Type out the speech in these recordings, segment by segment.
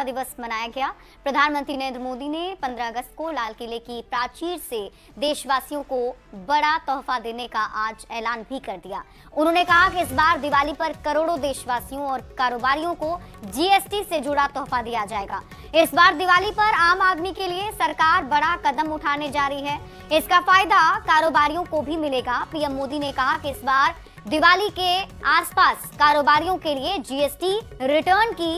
स्वतंत्रता दिवस मनाया गया। प्रधानमंत्री नरेंद्र मोदी ने 15 अगस्त को लाल किले की प्राचीर से देशवासियों को बड़ा तोहफा देने का आज ऐलान भी कर दिया। उन्होंने कहा कि इस बार दिवाली पर करोड़ों देशवासियों और कारोबारियों को जीएसटी से जुड़ा तोहफा दिया जाएगा। इस बार दिवाली पर आम आदमी के लिए सरकार बड़ा कदम उठाने जा रही है। इसका फायदा कारोबारियों को भी मिलेगा। पीएम मोदी ने कहा कि इस बार दिवाली के आसपास कारोबारियों के लिए जीएसटी रिटर्न की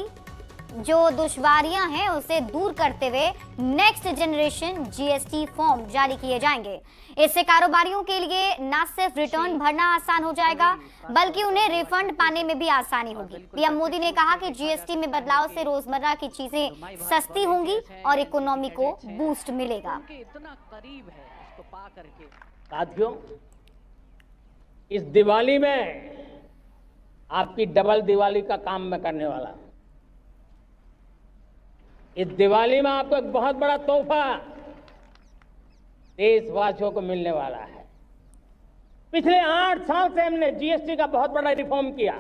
जो दुश्वारियां हैं उसे दूर करते हुए नेक्स्ट जनरेशन जीएसटी फॉर्म जारी किए जाएंगे। इससे कारोबारियों के लिए न सिर्फ रिटर्न भरना आसान हो जाएगा बल्कि उन्हें रिफंड पाने में भी आसानी होगी। पीएम मोदी ने कहा कि जीएसटी में बदलाव से रोजमर्रा की चीजें सस्ती होंगी और इकोनॉमी को बूस्ट मिलेगा। साथियों, इस दिवाली में आपकी डबल दिवाली का काम मैं करने वाला हूं। इस दिवाली में आपको एक बहुत बड़ा तोहफा देशवासियों को मिलने वाला है। पिछले 8 साल से हमने जीएसटी का बहुत बड़ा रिफॉर्म किया।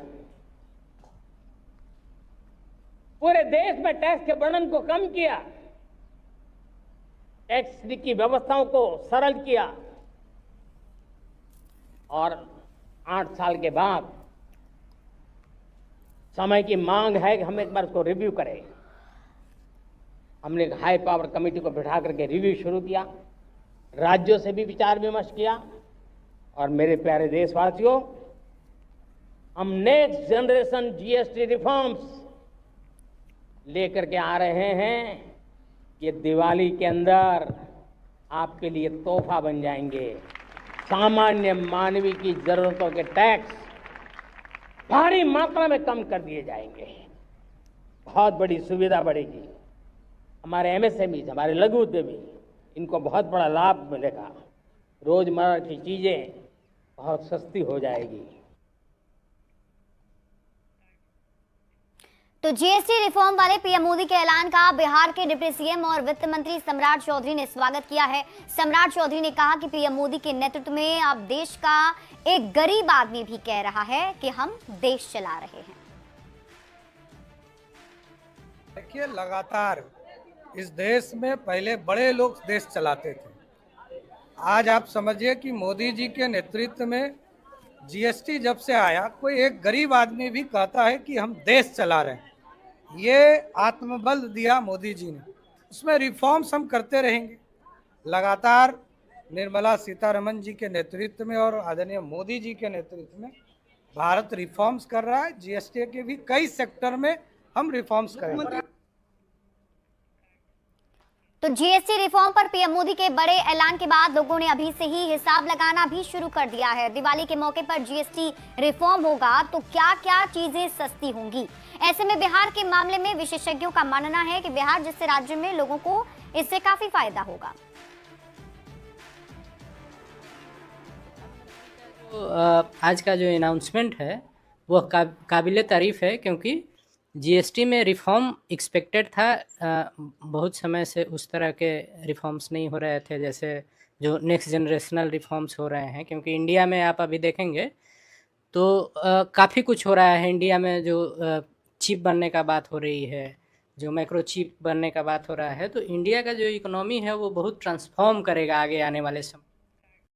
पूरे देश में टैक्स के बर्डन को कम किया, टैक्स की व्यवस्थाओं को सरल किया और 8 साल के बाद समय की मांग है कि हम एक बार उसको रिव्यू करें। हमने एक हाई पावर कमेटी को बिठा करके रिव्यू शुरू किया, राज्यों से भी विचार विमर्श किया और मेरे प्यारे देशवासियों, हम नेक्स्ट जनरेशन जीएसटी रिफॉर्म्स लेकर के आ रहे हैं। ये दिवाली के अंदर आपके लिए तोहफा बन जाएंगे। सामान्य मानवीय की जरूरतों के टैक्स भारी मात्रा में कम कर दिए जाएंगे। बहुत बड़ी सुविधा बढ़ेगी। हमारे एमएसएमई, हमारे लघु उद्यमी, इनको बहुत बड़ा लाभ मिलेगा। रोजमर्रा की चीजें बहुत सस्ती हो जाएगी। तो जीएसटी रिफॉर्म वाले पीएम मोदी के ऐलान का बिहार के डिप्टी सीएम और वित्त मंत्री सम्राट चौधरी ने स्वागत किया है। सम्राट चौधरी ने कहा कि पीएम मोदी के नेतृत्व में अब देश का एक गरीब आदमी भी कह रहा है कि हम देश चला रहे हैं। देखिए, लगातार इस देश में पहले बड़े लोग देश चलाते थे। आज आप समझिए कि मोदी जी के नेतृत्व में जीएसटी जब से आया, कोई एक गरीब आदमी भी कहता है कि हम देश चला रहे हैं। ये आत्मबल दिया मोदी जी ने। उसमें रिफॉर्म्स हम करते रहेंगे। लगातार निर्मला सीतारमण जी के नेतृत्व में और आदरणीय मोदी जी के नेतृत्व में भारत रिफॉर्म्स कर रहा है। जीएसटी के भी कई सेक्टर में हम रिफॉर्म्स करेंगे। तो जीएसटी रिफॉर्म पर पीएम मोदी के बड़े ऐलान के बाद लोगों ने अभी से ही हिसाब लगाना भी शुरू कर दिया है। दिवाली के मौके पर जीएसटी रिफॉर्म होगा तो क्या क्या चीजें सस्ती होंगी। ऐसे में बिहार के मामले में विशेषज्ञों का मानना है कि बिहार जैसे राज्य में लोगों को इससे काफी फायदा होगा। तो आज का जो अनाउंसमेंट है वह काबिले तारीफ है, क्योंकि जीएसटी में रिफॉर्म एक्सपेक्टेड था। बहुत समय से उस तरह के रिफॉर्म्स नहीं हो रहे थे जैसे जो नेक्स्ट जनरेशनल रिफॉर्म्स हो रहे हैं। क्योंकि इंडिया में आप अभी देखेंगे तो काफ़ी कुछ हो रहा है। इंडिया में जो चिप बनने का बात हो रही है, जो माइक्रो चिप बनने का बात हो रहा है, तो इंडिया का जो इकोनॉमी है वो बहुत ट्रांसफॉर्म करेगा आगे आने वाले समय।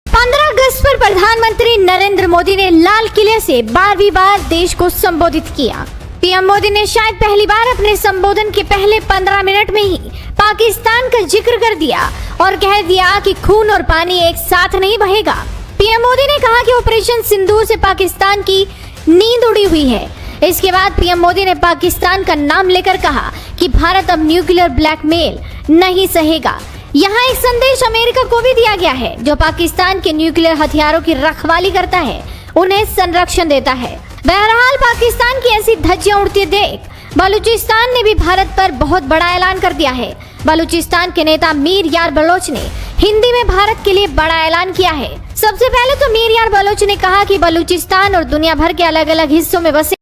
15 अगस्त पर प्रधानमंत्री नरेंद्र मोदी ने लाल किले से 12वीं बार देश को संबोधित किया। पीएम मोदी ने शायद पहली बार अपने संबोधन के पहले 15 मिनट में ही पाकिस्तान का जिक्र कर दिया और कह दिया कि खून और पानी एक साथ नहीं बहेगा। पीएम मोदी ने कहा कि ऑपरेशन सिंदूर से पाकिस्तान की नींद उड़ी हुई है। इसके बाद पीएम मोदी ने पाकिस्तान का नाम लेकर कहा कि भारत अब न्यूक्लियर ब्लैकमेल नहीं सहेगा। यहाँ एक संदेश अमेरिका को भी दिया गया है, जो पाकिस्तान के न्यूक्लियर हथियारों की रखवाली करता है, उन्हें संरक्षण देता है। बहरहाल पाकिस्तान की ऐसी धज्जियां उड़ती देख बलूचिस्तान ने भी भारत पर बहुत बड़ा ऐलान कर दिया है। बलूचिस्तान के नेता मीर यार बलोच ने हिंदी में भारत के लिए बड़ा ऐलान किया है। सबसे पहले तो मीर यार बलोच ने कहा कि बलूचिस्तान और दुनिया भर के अलग अलग हिस्सों में बसे